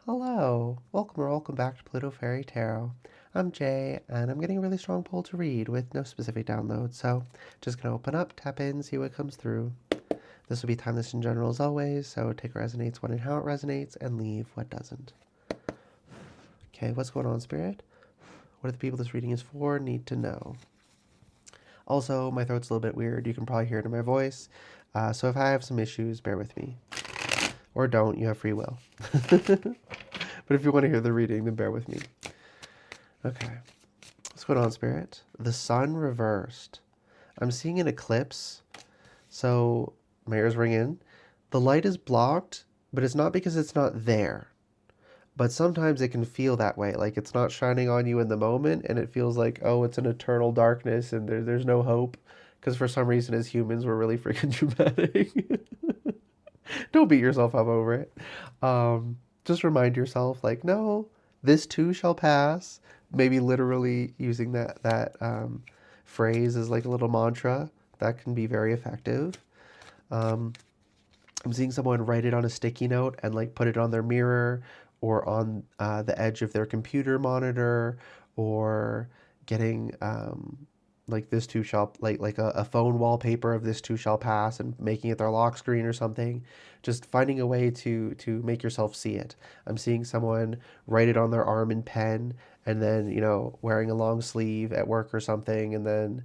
Hello, welcome or welcome back to Pluto Fairy Tarot. I'm Jay, and I'm getting a really strong pull to read with no specific download, so just gonna open up, tap in, see what comes through. This will be timeless in general as always, so take what resonates when and how it resonates, and leave what doesn't. Okay, what's going on, Spirit? What do the people this reading is for need to know? Also, my throat's a little bit weird. You can probably hear it in my voice, so if I have some issues, bear with me. Or don't, you have free will. But if you want to hear the reading, then bear with me. Okay. What's going on, Spirit? The sun reversed. I'm seeing an eclipse, so my ears ring in. The light is blocked, but it's not because it's not there. But sometimes it can feel that way, like it's not shining on you in the moment, and it feels like, oh, it's an eternal darkness and there's no hope. Because for some reason, as humans, we're really freaking dramatic. Don't beat yourself up over it. Just remind yourself, like, no, this too shall pass. Maybe literally using that phrase as like a little mantra that can be very effective. Um, I'm seeing someone write it on a sticky note and like put it on their mirror or on the edge of their computer monitor or getting like this too shall like a phone wallpaper of this too shall pass and making it their lock screen or something. Just finding a way to make yourself see it. I'm seeing someone write it on their arm in pen and then, wearing a long sleeve at work or something, and then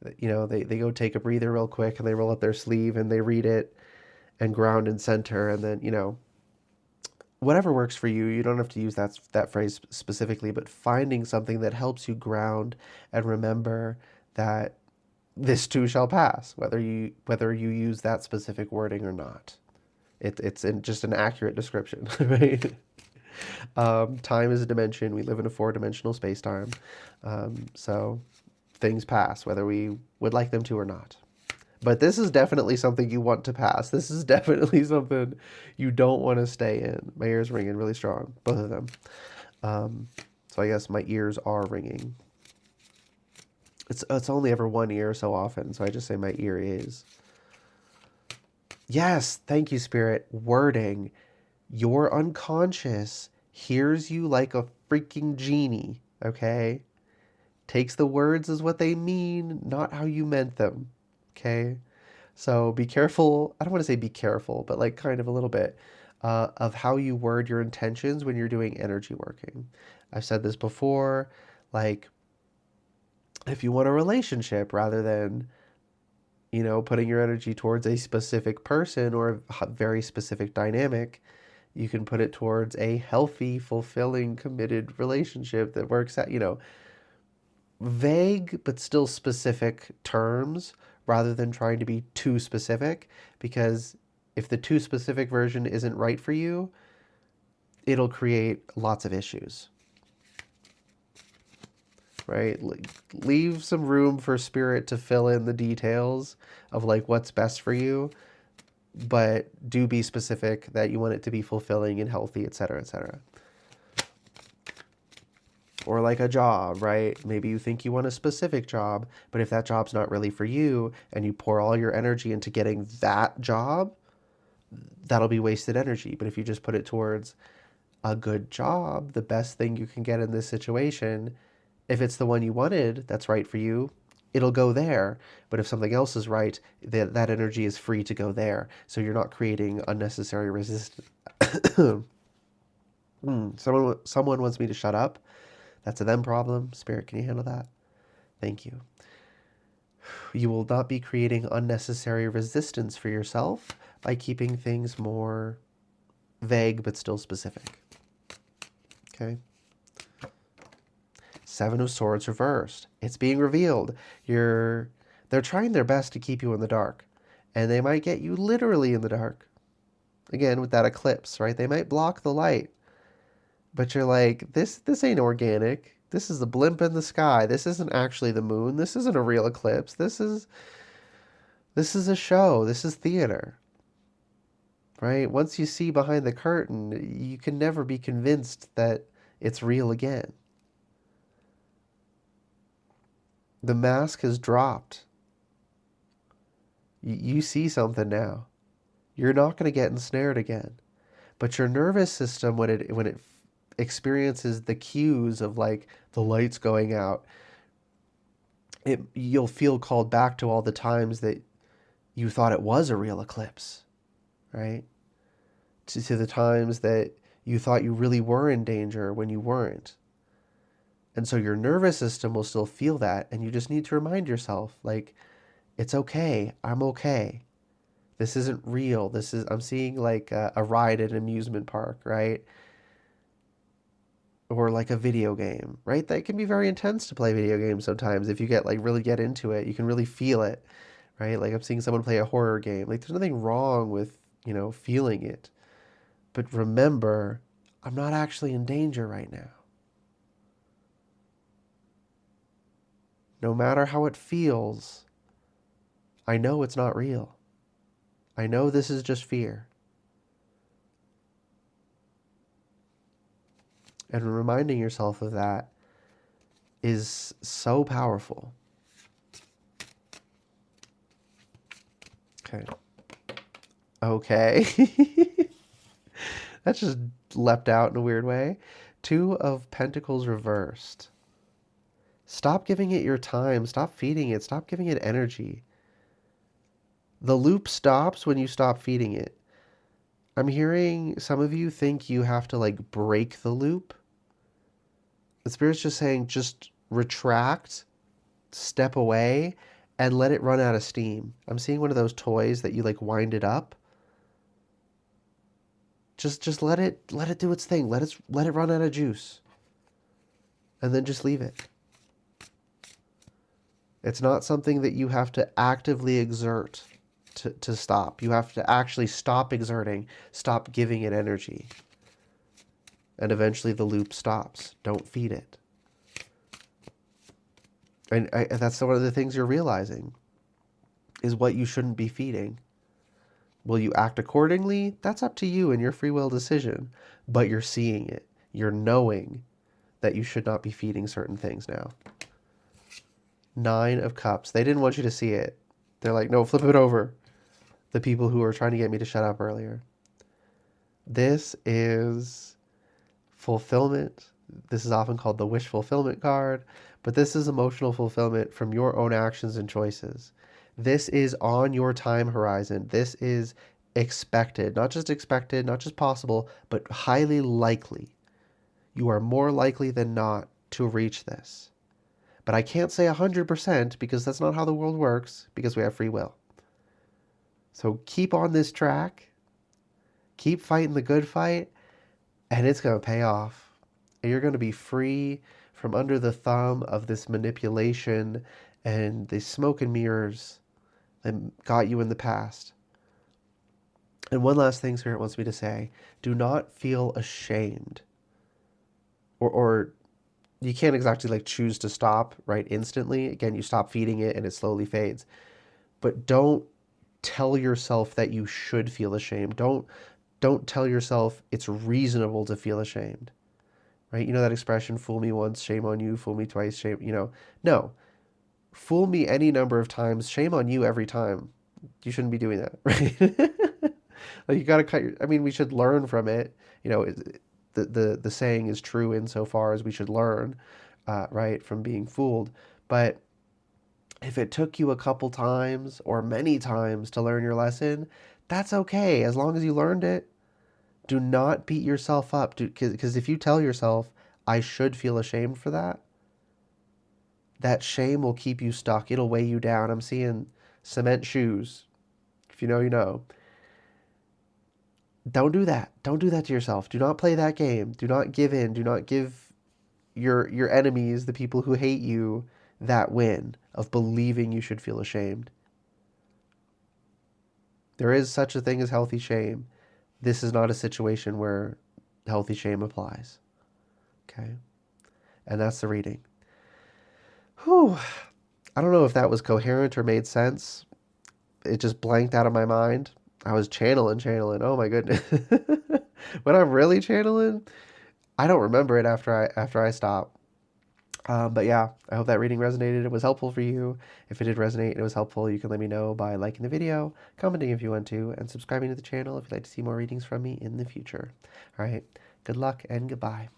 they go take a breather real quick and they roll up their sleeve and they read it and ground and center, and then whatever works for you. You don't have to use that phrase specifically, but finding something that helps you ground and remember that this too shall pass, whether you use that specific wording or not. It's just an accurate description, right? Time is a dimension. We live in a four-dimensional space-time, so things pass whether we would like them to or not. But this is definitely something you want to pass. This is definitely something you don't want to stay in. My ears ringing really strong, both of them. Um, so I guess my ears are ringing. It's only ever one ear so often, so I just say my ear is. Yes, thank you, Spirit. Wording. Your unconscious hears you like a freaking genie, okay? Takes the words as what they mean, not how you meant them, okay? So be careful. I don't want to say be careful, but like kind of a little bit of how you word your intentions when you're doing energy working. I've said this before, like if you want a relationship rather than, putting your energy towards a specific person or a very specific dynamic, you can put it towards a healthy, fulfilling, committed relationship that works out, vague but still specific terms rather than trying to be too specific, because if the too specific version isn't right for you, it'll create lots of issues, right? Leave some room for spirit to fill in the details of like what's best for you, but do be specific that you want it to be fulfilling and healthy, etc., etc. Or like a job, right? Maybe you think you want a specific job, but if that job's not really for you and you pour all your energy into getting that job, that'll be wasted energy. But if you just put it towards a good job, the best thing you can get in this situation, if it's the one you wanted that's right for you, it'll go there. But if something else is right, that energy is free to go there. So you're not creating unnecessary resistance. Someone wants me to shut up. That's a them problem. Spirit, can you handle that? Thank you. You will not be creating unnecessary resistance for yourself by keeping things more vague but still specific. Okay? Seven of Swords reversed. It's being revealed. They're trying their best to keep you in the dark, and they might get you literally in the dark. Again, with that eclipse, right? They might block the light, but you're like, this ain't organic. This is a blimp in the sky. This isn't actually the moon. This isn't a real eclipse. This is a show. This is theater. Right? Once you see behind the curtain, you can never be convinced that it's real again. The mask has dropped. You see something now. You're not going to get ensnared again. But your nervous system, when it experiences the cues of like the lights going out, you'll feel called back to all the times that you thought it was a real eclipse, right? To the times that you thought you really were in danger when you weren't. And so your nervous system will still feel that, and you just need to remind yourself, like, it's okay. I'm okay. This isn't real. I'm seeing like a ride at an amusement park, right? Or like a video game, right? That can be very intense to play video games sometimes. If you really get into it, you can really feel it, right? Like I'm seeing someone play a horror game. Like there's nothing wrong with, feeling it. But remember, I'm not actually in danger right now. No matter how it feels, I know it's not real. I know this is just fear. And reminding yourself of that is so powerful. Okay. Okay. That just leapt out in a weird way. Two of Pentacles reversed. Stop giving it your time. Stop feeding it. Stop giving it energy. The loop stops when you stop feeding it. I'm hearing some of you think you have to like break the loop. The Spirit's just saying just retract, step away, and let it run out of steam. I'm seeing one of those toys that you like wind it up. Just let it do its thing. Let it run out of juice. And then just leave it. It's not something that you have to actively exert to stop. You have to actually stop exerting, stop giving it energy. And eventually the loop stops. Don't feed it. And that's one of the things you're realizing is what you shouldn't be feeding. Will you act accordingly? That's up to you and your free will decision. But you're seeing it. You're knowing that you should not be feeding certain things now. 9 of Cups. They didn't want you to see it. They're like, no, flip it over. The people who were trying to get me to shut up earlier. This is fulfillment. This is often called the wish fulfillment card, but this is emotional fulfillment from your own actions and choices. This is on your time horizon. This is expected, not just possible, but highly likely. You are more likely than not to reach this. But I can't say 100% because that's not how the world works, because we have free will. So keep on this track, keep fighting the good fight, and it's going to pay off. And you're going to be free from under the thumb of this manipulation and the smoke and mirrors that got you in the past. And one last thing Spirit wants me to say, do not feel ashamed. Or you can't exactly like choose to stop right instantly. Again, you stop feeding it and it slowly fades. But don't tell yourself that you should feel ashamed. Don't tell yourself it's reasonable to feel ashamed. Right? You know that expression, fool me once, shame on you, fool me twice, shame, No. Fool me any number of times, shame on you every time. You shouldn't be doing that, right? Like you got to we should learn from it. The saying is true insofar as we should learn, right, from being fooled. But if it took you a couple times or many times to learn your lesson, that's okay, as long as you learned it. Do not beat yourself up, because if you tell yourself, I should feel ashamed for that, that shame will keep you stuck. It'll weigh you down. I'm seeing cement shoes. If you know, you know. Don't do that. Don't do that to yourself. Do not play that game. Do not give in. Do not give your enemies, the people who hate you, that win of believing you should feel ashamed. There is such a thing as healthy shame. This is not a situation where healthy shame applies. Okay? And that's the reading. Whew. I don't know if that was coherent or made sense. It just blanked out of my mind. I was channeling. Oh my goodness. When I'm really channeling, I don't remember it after I stop. But yeah, I hope that reading resonated and was helpful for you. If it did resonate and it was helpful, you can let me know by liking the video, commenting if you want to, and subscribing to the channel if you'd like to see more readings from me in the future. All right, good luck and goodbye.